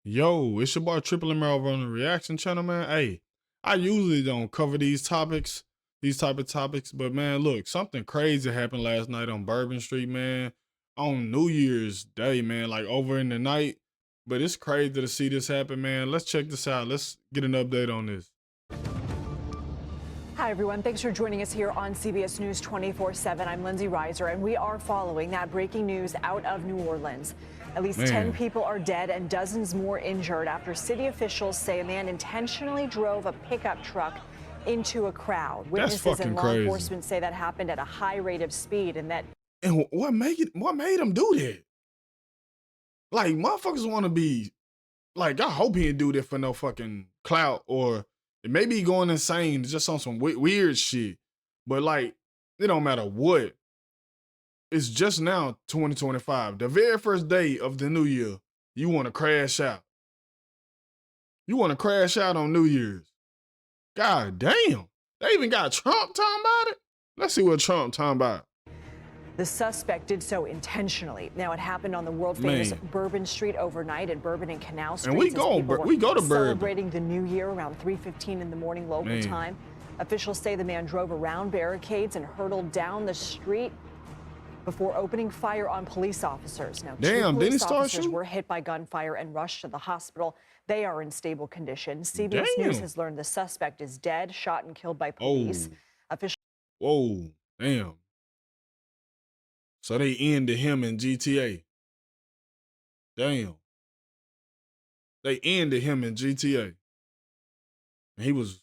Yo, it's your boy TripleM over on the reaction channel, man. Hey, I usually don't cover these topics, these type of topics, but man, look, something crazy happened last night on Bourbon Street, man. On New Year's Day, man, like over in the night. But it's crazy to see this happen, man. Let's check this out. Let's get an update on this. Hi, everyone. Thanks for joining us here on CBS News 24/7. I'm Lindsay Reiser, and we are following that breaking news out of New Orleans. At least 10 people are dead and dozens more injured after city officials say a man intentionally drove a pickup truck into a crowd. Witnesses and law enforcement say that happened at a high rate of speed and that. And what made him do that? Like, motherfuckers want to be like, I hope he didn't do that for no fucking clout, or maybe he going insane just on some weird shit. But like, it don't matter what. It's just now 2025. The very first day of the new year, you want to crash out. You want to crash out on New Year's. God damn. They even got Trump talking about it? Let's see what Trump talking about. The suspect did so intentionally. Now, it happened on the world-famous Bourbon Street overnight at Bourbon and Canal Street. And we go to Bourbon. Celebrating the new year around 3:15 in the morning local time. Officials say the man drove around barricades and hurtled down the street before opening fire on police officers. Now, two police officers were hit by gunfire and rushed to the hospital. They are in stable condition. CBS News has learned the suspect is dead, shot and killed by police. Whoa, damn. So they ended him in GTA. Damn. They ended him in GTA. And he was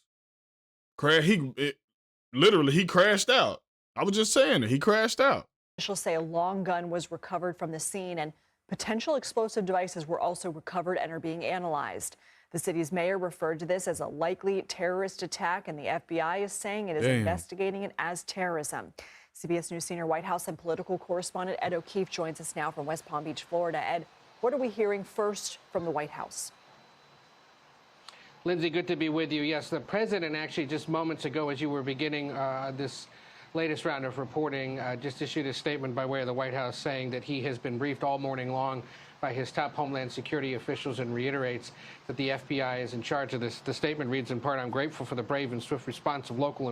literally he crashed out. I was just saying it. He crashed out. Officials say a long gun was recovered from the scene and potential explosive devices were also recovered and are being analyzed. The city's mayor referred to this as a likely terrorist attack, and the FBI is saying it is investigating it as terrorism. CBS News senior White House and political correspondent Ed O'Keefe joins us now from West Palm Beach, Florida. Ed, what are we hearing first from the White House? Lindsay, good to be with you. Yes, the president actually just moments ago, as you were beginning this latest round of reporting, just issued a statement by way of the White House saying that he has been briefed all morning long by his top Homeland Security officials and reiterates that the FBI is in charge of this. The statement reads in part, "I'm grateful for the brave and swift response of local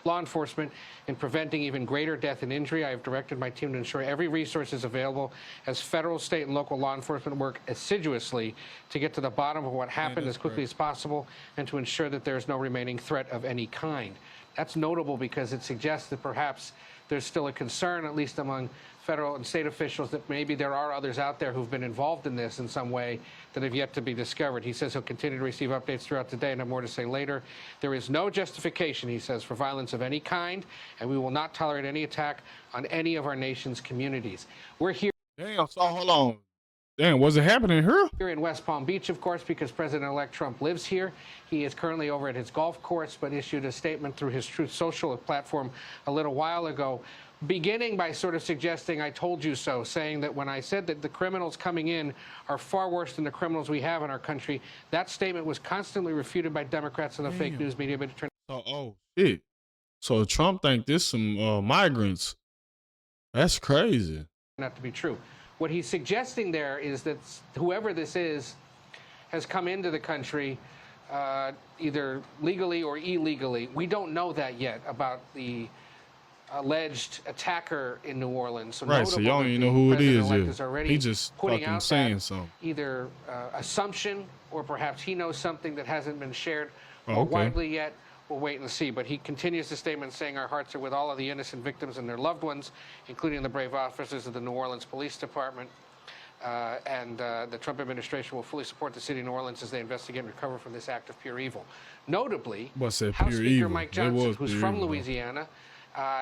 law enforcement in preventing even greater death and injury. I have directed my team to ensure every resource is available as federal, state, and local law enforcement work assiduously to get to the bottom of what happened as quickly as possible and to ensure that there is no remaining threat of any kind." That's notable because it suggests that perhaps there's still a concern, at least among federal and state officials, that maybe there are others out there who've been involved in this in some way that have yet to be discovered. He says he'll continue to receive updates throughout the day and have more to say later. There is no justification, he says, for violence of any kind, and we will not tolerate any attack on any of our nation's communities. We're here. Damn, so hold on. Damn, was it happening here? Here in West Palm Beach, of course, because President-elect Trump lives here. He is currently over at his golf course, but issued a statement through his Truth Social platform a little while ago, beginning by sort of suggesting, "I told you so," saying that when I said that the criminals coming in are far worse than the criminals we have in our country, that statement was constantly refuted by Democrats and the fake news media. But it turned oh, shit. So Trump think this some migrants. That's crazy. Not to be true. What he's suggesting there is that whoever this is has come into the country either legally or illegally. We don't know that yet about the alleged attacker in New Orleans. So right, so y'all don't even know who it is. He just fucking saying something. Either assumption or perhaps he knows something that hasn't been shared widely yet. We'll wait and see. But he continues the statement saying our hearts are with all of the innocent victims and their loved ones, including the brave officers of the New Orleans Police Department. And the Trump administration will fully support the city of New Orleans as they investigate and recover from this act of pure evil. Notably, House Speaker Mike Johnson, who's from Louisiana,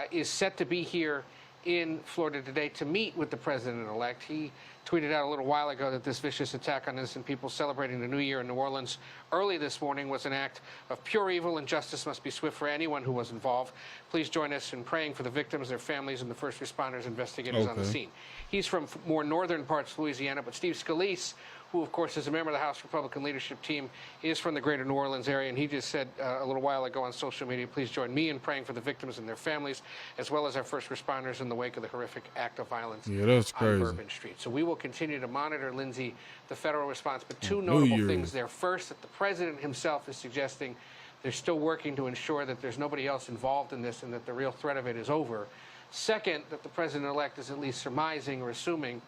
is set to be here in Florida today to meet with the president-elect. He tweeted out a little while ago that this vicious attack on innocent people celebrating the New Year in New Orleans early this morning was an act of pure evil, and justice must be swift for anyone who was involved. Please join us in praying for the victims, their families, and the first responders, investigators on the scene. He's from more northern parts of Louisiana, but Steve Scalise, who, of course, is a member of the House Republican leadership team, is from the greater New Orleans area, and he just said a little while ago on social media, please join me in praying for the victims and their families, as well as our first responders in the wake of the horrific act of violence on Bourbon Street. So we will continue to monitor, Lindsay, the federal response. But two New notable Year's. things there. First, that the president himself is suggesting they're still working to ensure that there's nobody else involved in this and that the real threat of it is over. Second, that the president-elect is at least surmising or assuming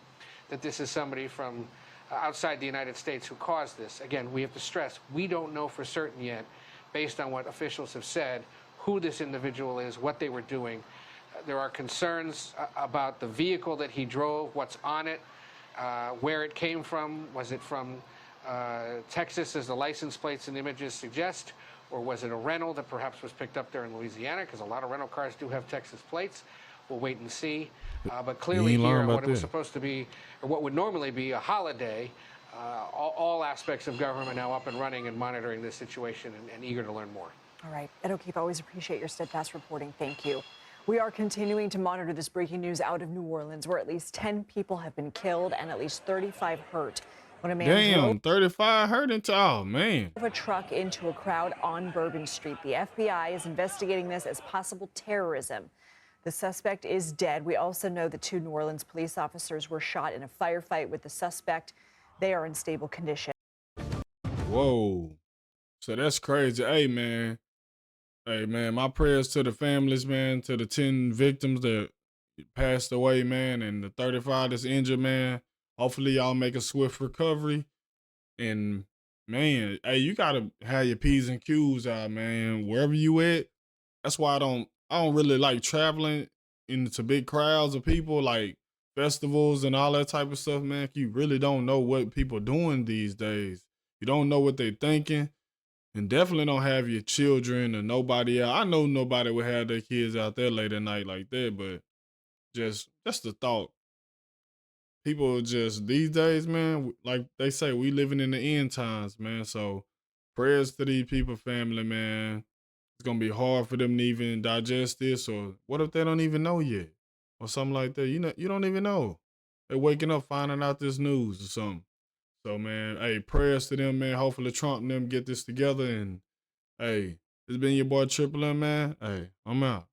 that this is somebody from outside the United States who caused this. Again, we have to stress, we don't know for certain yet, based on what officials have said, who this individual is, what they were doing. There are concerns about the vehicle that he drove, what's on it, where it came from. Was it from Texas, as the license plates and images suggest, or was it a rental that perhaps was picked up there in Louisiana? Because a lot of rental cars do have Texas plates. We'll wait and see. But clearly here, on what it was supposed to be, or what would normally be a holiday, all aspects of government now up and running and monitoring this situation and eager to learn more. All right. Ed O'Keefe, always appreciate your steadfast reporting. Thank you. We are continuing to monitor this breaking news out of New Orleans, where at least 10 people have been killed and at least 35 hurt when a man drove 35 hurt into, oh, man. a truck into a crowd on Burbon Street. The FBI is investigating this as possible terrorism. The suspect is dead. We also know that 2 New Orleans police officers were shot in a firefight with the suspect. They are in stable condition. Whoa. So that's crazy. Hey, man. Hey, man, my prayers to the families, man, to the 10 victims that passed away, man, and the 35 that's injured, man. Hopefully y'all make a swift recovery. And, man, hey, you got to have your P's and Q's out, man, wherever you at. That's why I don't really like traveling into big crowds of people, like festivals and all that type of stuff, man. You really don't know what people doing these days. You don't know what they thinking. And definitely don't have your children or nobody else. I know nobody would have their kids out there late at night like that, but just the thought. People just, these days, man, like they say, we living in the end times, man. So prayers to these people, family, man. It's going to be hard for them to even digest this, or what if they don't even know yet? Or something like that. You don't even know. They're waking up finding out this news or something. So, man, hey, prayers to them, man. Hopefully Trump and them get this together. And, hey, this been your boy Triple M, man. Hey, I'm out.